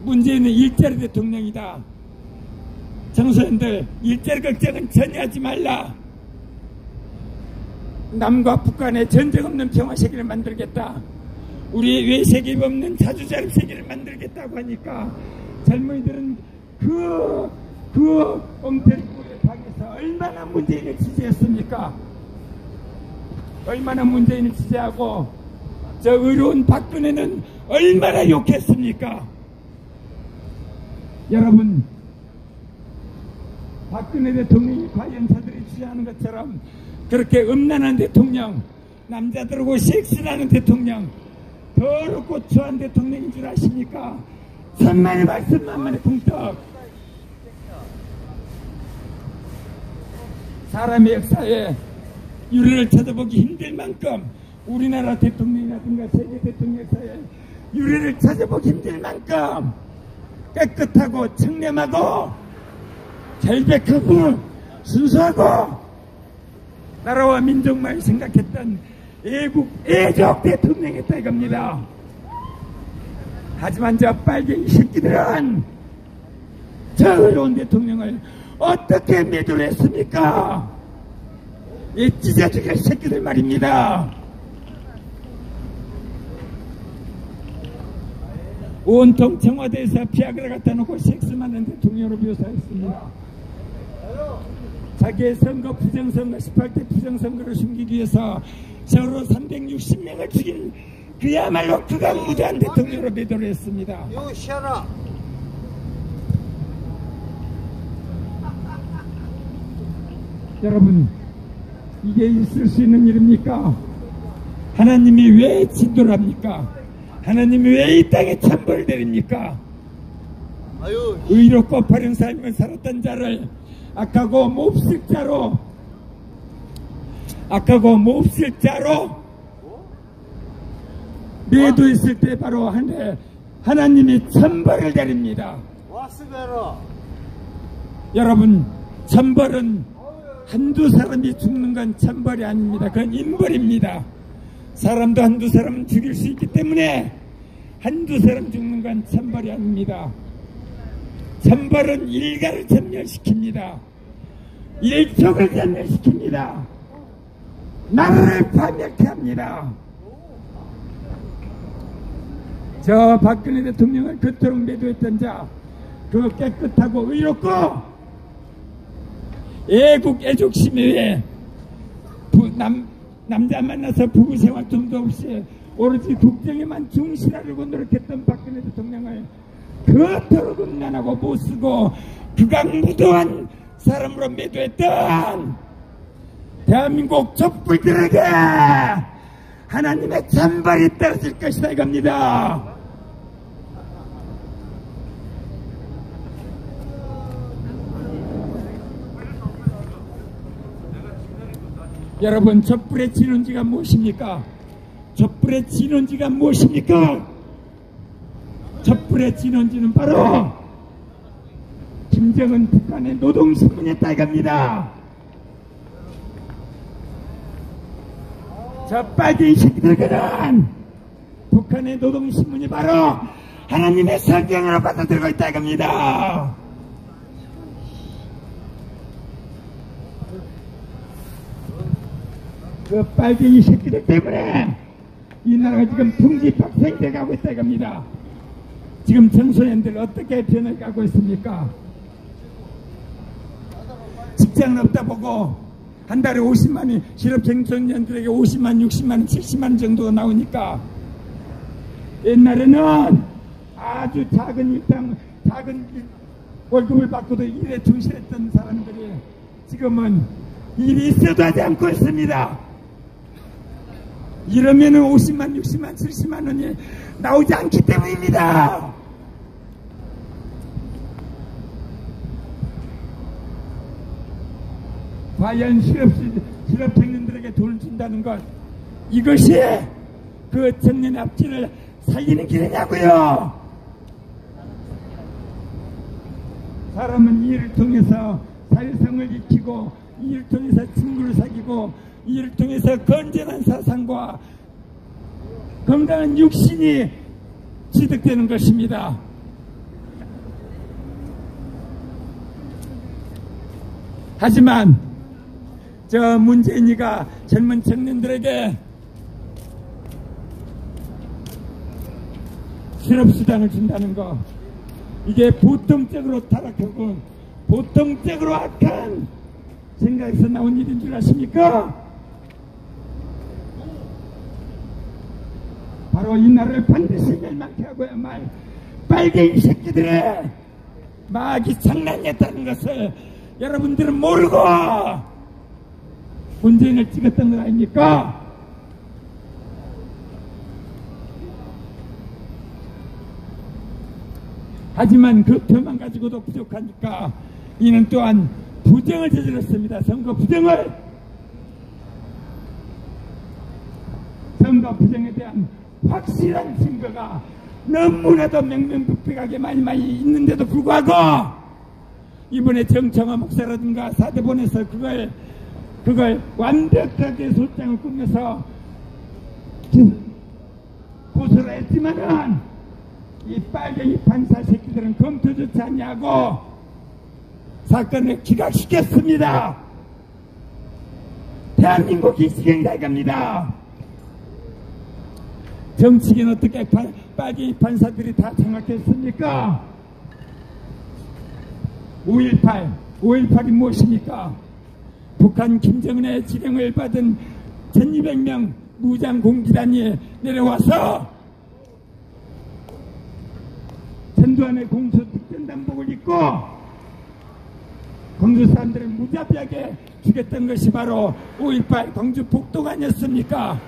문재인은 일자리 대통령이다. 청소년들, 일자리 걱정은 전혀 하지 말라. 남과 북 간에 전쟁 없는 평화 세계를 만들겠다, 우리 외세계 없는 자주자립 세계를 만들겠다고 하니까 젊은이들은 그 엉터리굴의 방에서 얼마나 문재인을 지지했습니까? 얼마나 문재인을 지지하고 저 의로운 박근혜는 얼마나 욕했습니까? 여러분, 박근혜 대통령이 과연 저들이 주장하는 것처럼 그렇게 음란한 대통령, 남자들하고 섹스하는 대통령, 더럽고 추한 대통령인 줄 아십니까? 천만의 말씀 만만의 풍떡. 사람의 역사에 유례를 찾아보기 힘들 만큼, 우리나라 대통령이라든가 세계 대통령 역사에 유례를 찾아보기 힘들 만큼 깨끗하고 청렴하고 결백하고 순수하고 나라와 민족만 생각했던 애국 대통령이었다 이겁니다. 하지만 저 빨갱이 새끼들은 저 의로운 대통령을 어떻게 매도를 했습니까? 이 찢어죽일 새끼들 말입니다. 온통 청와대에서 비아그라 갖다 놓고 섹스만 하는 대통령으로 묘사했습니다. 자기의 선거 부정선거, 18대 부정선거를 숨기기 위해서 서로 360명을 죽인 그야말로 극악무도한 대통령으로 매도를 했습니다. 요 시아라. 여러분, 이게 있을 수 있는 일입니까? 하나님이 왜 진도를 합니까? 하나님이 왜 이 땅에 천벌을 내립니까? 아유, 의롭고 바른 삶을 살았던 자를 악하고 몹쓸 자로 매도했을 때 바로 하나님이 천벌을 내립니다. 왔으면은 여러분, 천벌은 한두 사람이 죽는 건 천벌이 아닙니다. 그건 인벌입니다. 사람도 한두 사람은 죽일 수 있기 때문에 한두 사람 죽는 건 천벌이 아닙니다. 천벌은 일가를 전멸시킵니다. 일족을 전멸시킵니다. 나라를 파멸케 합니다. 저 박근혜 대통령을 그토록 매도했던 자, 그거 깨끗하고 의롭고 애국 애족심에 의해 남자 만나서 부부 생활 좀도 없이 오로지 국정에만 충실하려고 노력했던 박근혜 대통령을 그토록 음란하고 못쓰고 극악무도한 사람으로 매도했던 대한민국 촛불들에게 하나님의 찬발이 떨어질 것이다 이겁니다. 여러분, 촛불의 진원지가 무엇입니까? 촛불의 진원지가 무엇입니까? 촛불의 진원지는 바로 김정은 북한의 노동신문이었다 이겁니다. 저 빨갱이 새끼들은 북한의 노동신문이 바로 하나님의 성경으로 받아들고 있다 이겁니다. 그 빨갱이 새끼들 때문에 이 나라가 지금 풍지박생돼 가고 있다 이겁니다. 지금 청소년들 어떻게 변을 가고 있습니까? 직장은 없다 보고 한 달에 50만이 실업생 청년들에게 50만, 60만, 70만 정도가 나오니까 옛날에는 아주 작은 일당, 작은 월급을 받고도 일에 충실했던 사람들이 지금은 일이 있어도 하지 않고 있습니다. 이러면은 50만, 60만, 70만 원이 나오지 않기 때문입니다. 과연 실업 청년들에게 돈을 준다는 것, 이것이 그 청년의 앞길을 살리는 길이냐고요. 사람은 이 일을 통해서 사회성을 익히고, 이 일을 통해서 친구를 사귀고, 이 일을 통해서 건전한 사상과 건강한 육신이 취득되는 것입니다. 하지만 저 문재인이가 젊은 청년들에게 실업수당을 준다는 거, 이게 보통적으로 타락하고 보통적으로 악한 생각에서 나온 일인 줄 아십니까? 바로 이 나라를 반드시 멸망케 하고야말 빨갱이 새끼들의 마귀 장난이었다는 것을 여러분들은 모르고 문재인을 찍었던 것 아닙니까? 하지만 그 표만 가지고도 부족하니까 이는 또한 부정을 저질렀습니다. 선거 부정을. 선거 부정에 대한 확실한 증거가 너무나도 명명백백하게 많이 있는데도 불구하고 이번에 정청화 목사라든가 사대본에서 그걸 완벽하게 소장을 꾸며서 고소를 했지만은 이 빨갱이 판사 새끼들은 검토조차 하냐고 사건을 기각시켰습니다. 대한민국이 지경이다 이겁니다. 정치계는 어떻게 빨갱이 판사들이 다 장악했습니까? 5.18이 무엇입니까? 북한 김정은의 지령을 받은 1200명 무장 공기단이 내려와서 전두환의 공수 특전단복을 입고 광주 사람들을 무자비하게 죽였던 것이 바로 5.18 광주 폭동 아니었습니까?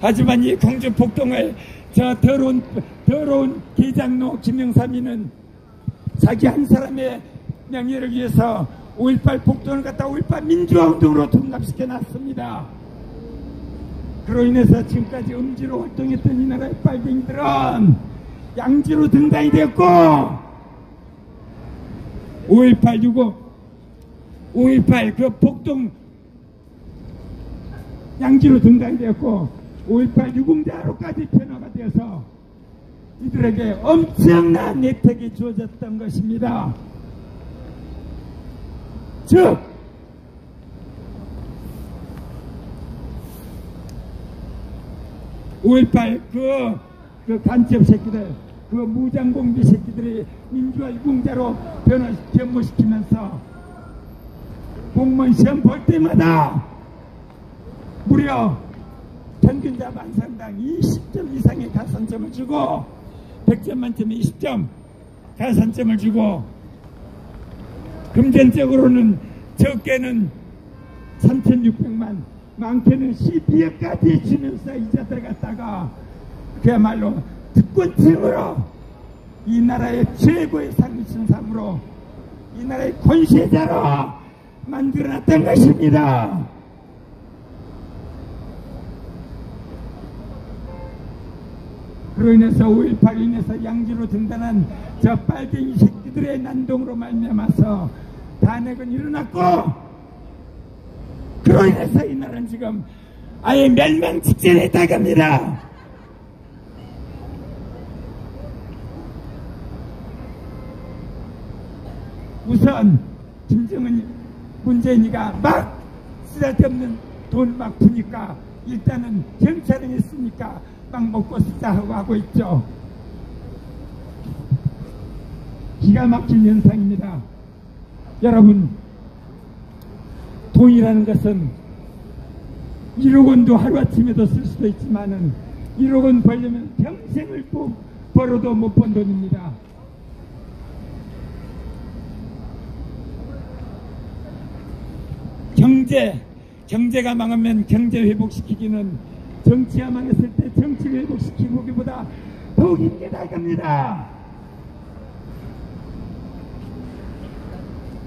하지만 이 광주 폭동을 저 더러운 계장로 김영삼이는 자기 한 사람의 명예를 위해서 5.18 폭동을 갖다 5.18 민주화운동으로 통합시켜 놨습니다. 그로 인해서 지금까지 음지로 활동했던 이 나라의 빨갱이들은 양지로 등단이 되었고 5.18 5.18 그 폭동 양지로 등단되었고 5.18 유공자로까지 변화가 되어서 이들에게 엄청난 혜택이 주어졌던 것입니다. 즉 5.18 그 간첩 새끼들, 그 무장공비 새끼들이 민주화 유공자로 변모시키면서 공무원 시험 볼 때마다 무려 평균자 만상당 20점 이상의 가산점을 주고 100점 만점에 20점 가산점을 주고 금전적으로는 적게는 3,600만 많게는 12억까지 주면서 이자들 갖다가 그야말로 특권층으로 이 나라의 최고의 상승삼으로 이 나라의 권세자로 만들어놨던 것입니다. 그로 인해서 5.18로 인해서 양지로 등단한 저 빨갱이 새끼들의 난동으로 말미암아서 탄핵은 일어났고, 그로 인해서 이 나라는 지금 아예 멸망 직전에 있다갑니다. 우선 김정은 문재인이가 막 쓰잘데없는 돈을 막 푸니까 일단은 경찰은 있으니까 막 먹고 쓰자 하고 있죠. 기가 막힌 현상입니다. 여러분, 돈이라는 것은 1억 원도 하루아침에도 쓸 수도 있지만은 1억 원 벌려면 평생을 벌어도 못 번 돈입니다. 경제가 망하면 경제 회복시키기는 정치가 망했을 때 정치를 회복시키기보다 더욱 힘들다 겁니다.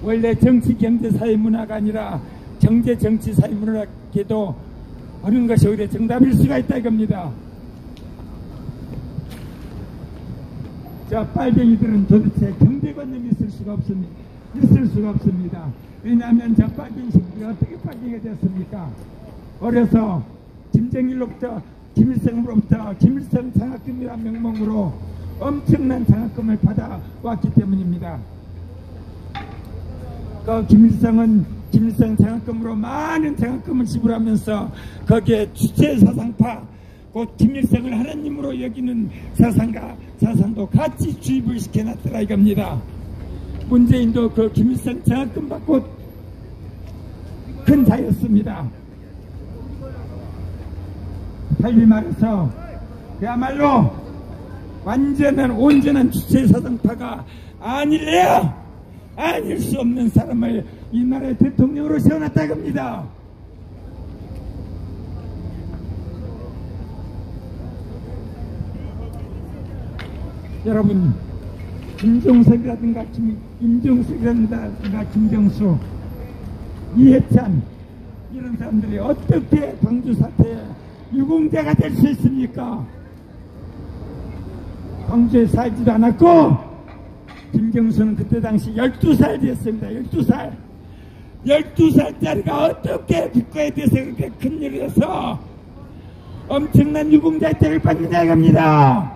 원래 정치, 경제, 사회 문화가 아니라 경제, 정치, 사회 문화에도 어느 것이 오히려 정답일 수가 있다 이겁니다. 저 빨갱이들은 도대체 경제관념이 있을 수가 없습니다. 왜냐하면 저 빨갱이 새끼가 어떻게 빨갱이가 됐습니까? 어려서 김정일로부터 김일성으로부터 김일성 장학금이라는 명목으로 엄청난 장학금을 받아왔기 때문입니다. 그 김일성은 김일성 장학금으로 많은 장학금을 지불하면서 거기에 주체 사상파, 곧 김일성을 하나님으로 여기는 사상도 같이 주입을 시켜놨더라 이겁니다. 문재인도 그 김일성 장학금 받고 큰 자였습니다. 달리 말해서 그야말로 온전한 주체 사상파가 아니래요. 아닐 수 없는 사람을 이 나라의 대통령으로 세워놨다 겁니다. 여러분, 김종석이라든가 임종석이라든가 김정수, 이해찬 이런 사람들이 어떻게 광주 사태에 유공자가 될 수 있습니까? 광주에 살지도 않았고, 김정수는 그때 당시 12살 됐습니다. 12살. 12살짜리가 어떻게 국가에 대해서 그렇게 큰 일을 해서 엄청난 유공자 혜택을 받느냐 이겁니다.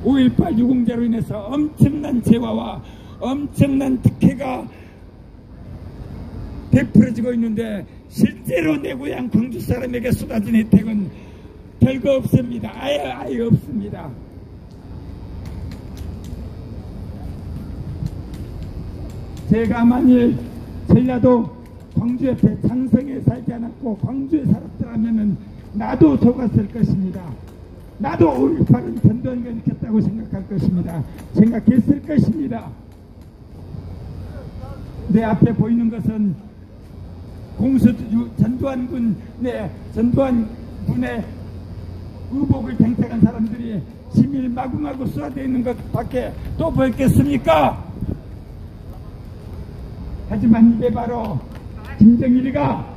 5.18 유공자로 인해서 엄청난 재화와 엄청난 특혜가 베풀어지고 있는데 실제로 내 고향 광주 사람에게 쏟아진 혜택은 별거 없습니다. 아예 없습니다. 제가 만일 전라도 광주 옆에 장성에 살지 않았고 광주에 살았더라면 나도 속았을 것입니다. 나도 5.18은 전두환이가 일으켰다고 생각할 것입니다. 생각했을 것입니다. 내 앞에 보이는 것은 전두환 군의 의복을 쟁택한 사람들이 시민을 마구마구 쏘아대어 있는 것밖에 또 보였겠습니까? 하지만 이게 바로 김정일이가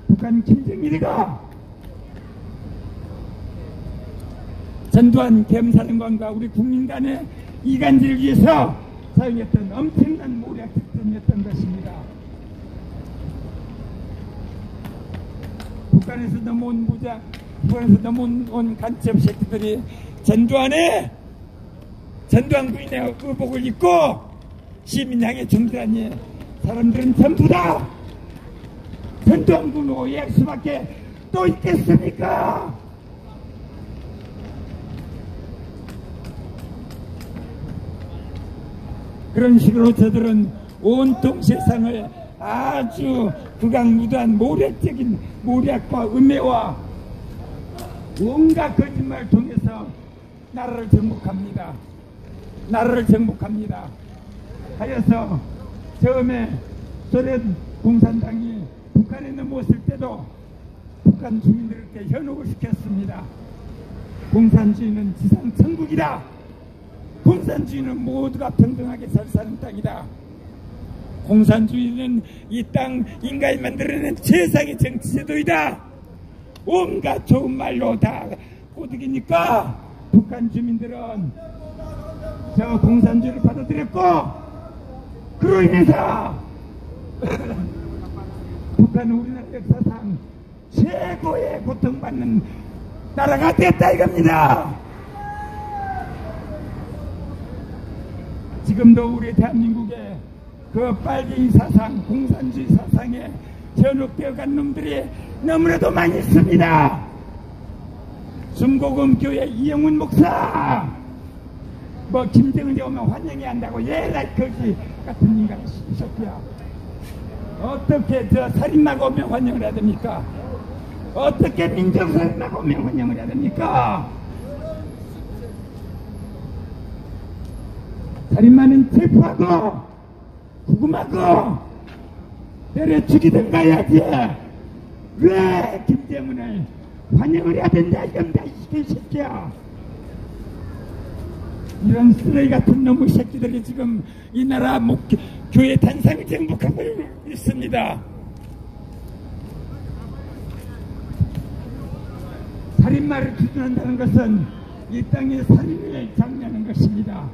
북한 김정일이가 전두환 계엄사령관과 우리 국민 간의 이간질을 위해서 사용했던 엄청난 모략 특전이었던 것입니다. 북한에서 넘어온 무장, 북한에서 넘어온 간첩 새끼들이 전두환 부인의 의복을 입고 시민향에 정들하니 사람들은 전부 다 전두환 군을 오해할 수밖에 또 있겠습니까? 그런 식으로 저들은 온통 세상을 아주 극악무도한 모략적인 모략과 음해와 온갖 거짓말을 통해서 나라를 정복합니다. 나라를 정복합니다. 하여서 처음에 소련 공산당이 북한에 넘어왔을 때도 북한 주민들에게 현혹을 시켰습니다. 공산주의는 지상 천국이다. 공산주의는 모두가 평등하게 잘 사는 땅이다. 공산주의는 이 땅 인간이 만들어낸 최상의 정치제도이다. 온갖 좋은 말로 다 꼬드기니까 북한 주민들은 저 공산주의를 받아들였고, 그로 인해서 북한은 우리나라 역사상 최고의 고통받는 나라가 됐다 이겁니다. 지금도 우리 대한민국에 그 빨갱이 사상, 공산주의 사상에 현혹되어간 놈들이 너무나도 많이 있습니다. 순복음 교회 이영훈 목사, 뭐 김정은이 오면 환영해야 한다고 얘라 거지 같은 인간 새끼야. 어떻게 저 살인마가 오면 환영을 해야 됩니까? 어떻게 민족살인마가 오면 환영을 해야 됩니까? 살인마는 체포하고 구금하고 때려 죽이든가 해야지. 왜 김정은을 환영을 해야 된다 이건다 이 새끼야. 이런 쓰레기 같은 놈의 새끼들이 지금 이 나라 교회 단상을 정복하고 있습니다. 살인마를 기준한다는 것은 이 땅에 살인을 장려하는 것입니다.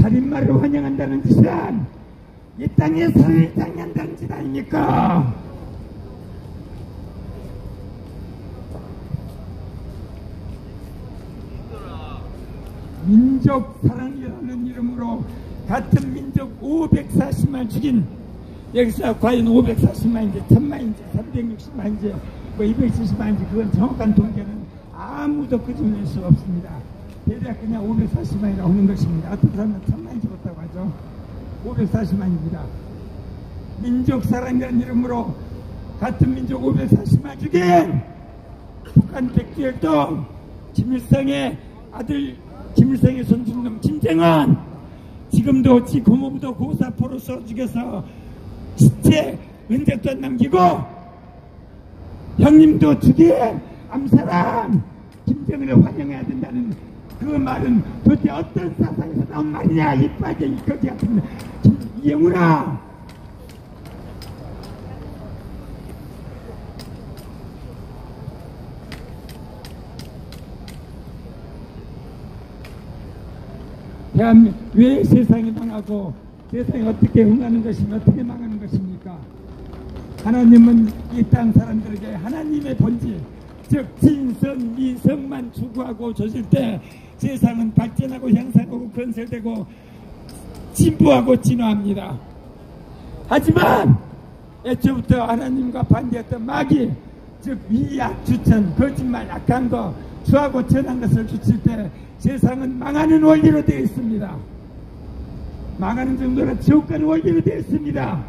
살인마를 환영한다는 짓은 이 땅에 살인을 장려한다는 짓 아닙니까? 민족 사랑이라는 이름으로 같은 민족 540만 죽인, 여기서 과연 540만인지 1000만인지 360만인지 뭐 270만인지 그건 정확한 통계는 아무도 끄집어낼 수 없습니다. 대략 그냥 540만이라고 하는 것입니다. 어떤 사람은 1000만이 죽었다고 하죠. 540만입니다. 민족 사랑이라는 이름으로 같은 민족 540만 죽인 북한 백두혈통 김일성의 아들, 김일성의 손주놈 김정은, 지금도 지 고모부도 고사포로 쏘 죽여서 시체 흔적도 안 남기고 형님도 죽인 암사람 김정은을 환영해야 된다는 그 말은 도대체 어떤 사상에서 나온 말이냐 이 빠진 거지 같은 이영훈아. 왜 세상이 망하고 세상이 어떻게 흥하는 것이며 어떻게 망하는 것입니까? 하나님은 이 땅 사람들에게 하나님의 본질, 즉 진선 미성만 추구하고 조질 때 세상은 발전하고 향상하고 건설되고 진보하고 진화합니다. 하지만 애초부터 하나님과 반대했던 마귀, 즉 위약, 주천, 거짓말, 악한 거, 수하고 전한 것을 주칠 때 세상은 망하는 원리로 되어 있습니다. 망하는 정도로 지옥 가는 원리로 되어 있습니다.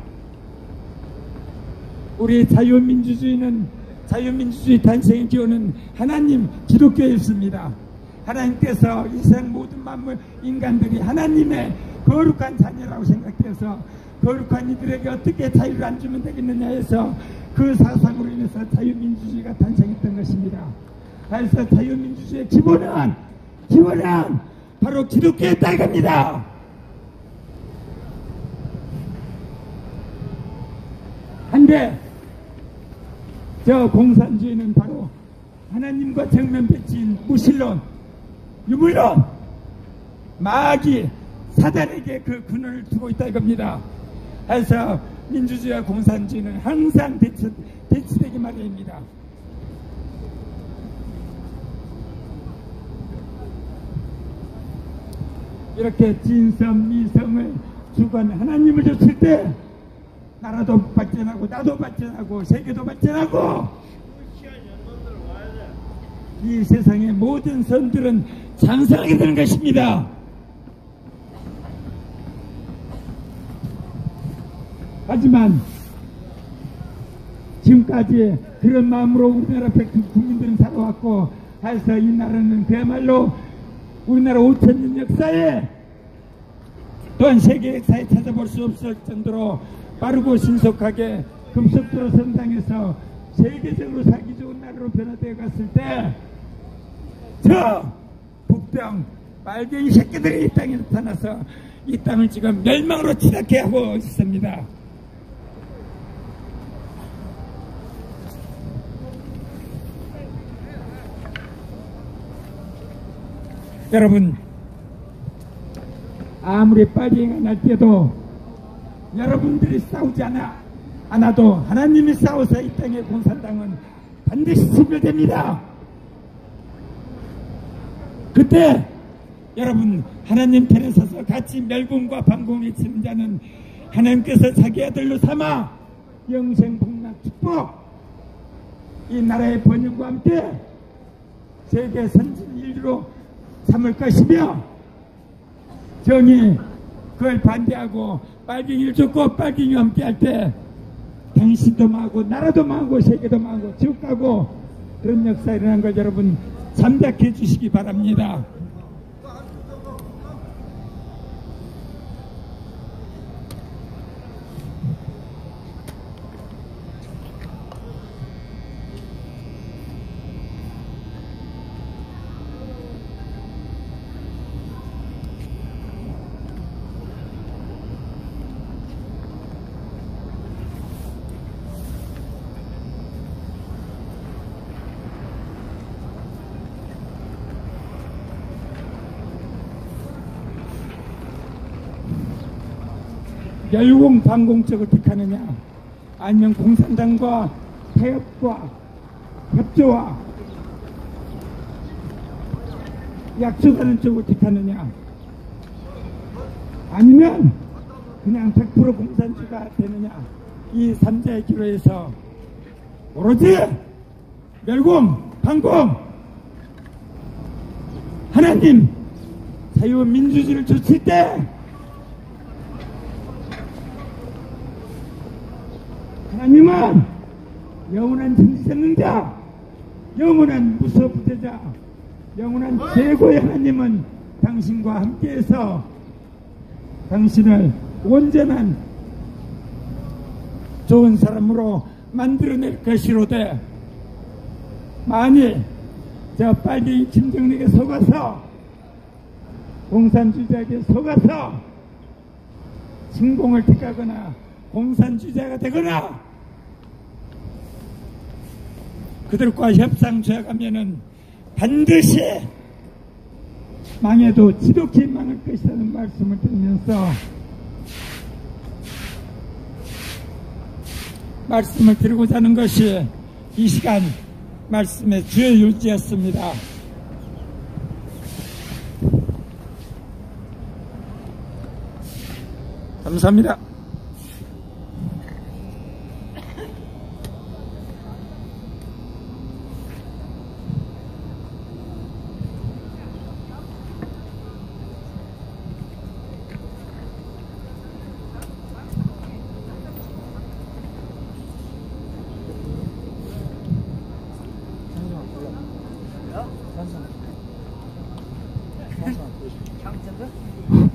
우리 자유민주주의는, 자유민주주의 탄생의 기원은 하나님 기독교였습니다. 하나님께서 이 세상 모든 만물 인간들이 하나님의 거룩한 자녀라고 생각해서 거룩한 이들에게 어떻게 자유를 안 주면 되겠느냐 해서 그 사상으로 인해서 자유민주주의가 탄생했던 것입니다. 그래서 자유민주주의의 기본은 바로 기독교였다 이겁니다. 한데 저 공산주의는 바로 하나님과 정면 배치인 무신론, 유물론, 마귀 사단에게 그 군을 두고 있다 이겁니다. 해서 민주주의와 공산주의는 항상 대치되기 마련입니다. 이렇게 진성, 미성을 주관 하나님을 줬을 때 나라도 발전하고 나도 발전하고 세계도 발전하고 이 세상의 모든 선들은 장성하게 되는 것입니다. 하지만 지금까지 그런 마음으로 우리나라 국민들은 살아왔고 해서 이 나라는 그야말로 우리나라 5,000년 역사에 또한 세계 역사에 찾아볼 수 없을 정도로 빠르고 신속하게 급속도로 성장해서 세계적으로 살기 좋은 나라로 변화되어 갔을 때 저 복병 빨갱이 새끼들이 이 땅에 나타나서 이 땅을 지금 멸망으로 치닫게 하고 있습니다. 여러분, 아무리 빨갱이가 날 때도 여러분들이 싸우지 않아도 하나님이 싸워서 이 땅의 공산당은 반드시 진멸됩니다. 그때 여러분 하나님 편에 서서 같이 멸공과 반공을 외치는 자는 하나님께서 자기 아들로 삼아 영생복락 축복 이 나라의 번영과 함께 세계 선진 인류로 삼을 것이며 정의 그걸 반대하고 빨갱이를 쫓고 빨갱이와 함께 할 때 당신도 망하고 나라도 망하고 세계도 망하고 지옥 가고 그런 역사가 일어난 걸 여러분 잠작해 주시기 바랍니다. 멸공 반공 쪽을 택하느냐 아니면 공산당과 태협과 협조와 약속하는 쪽을 택하느냐 아니면 그냥 100% 공산주의가 되느냐 이 3자의 기로에서 오로지 멸공 반공 하나님 자유민주주의를 줬을 때 하나님은 영원한 전지전능자, 영원한 무소부재자, 영원한 최고의 하나님은 당신과 함께해서 당신을 온전한 좋은 사람으로 만들어낼 것이로되 만일 저 빨갱이 김정일에게 속아서 공산주의자에게 속아서 진공을 택하거나 공산주의자가 되거나 그들과 협상 조약하면은 반드시 망해도 지독히 망할 것이라는 말씀을 드리면서 말씀을 드리고자 하는 것이 이 시간 말씀의 주요 요지였습니다. 감사합니다. 향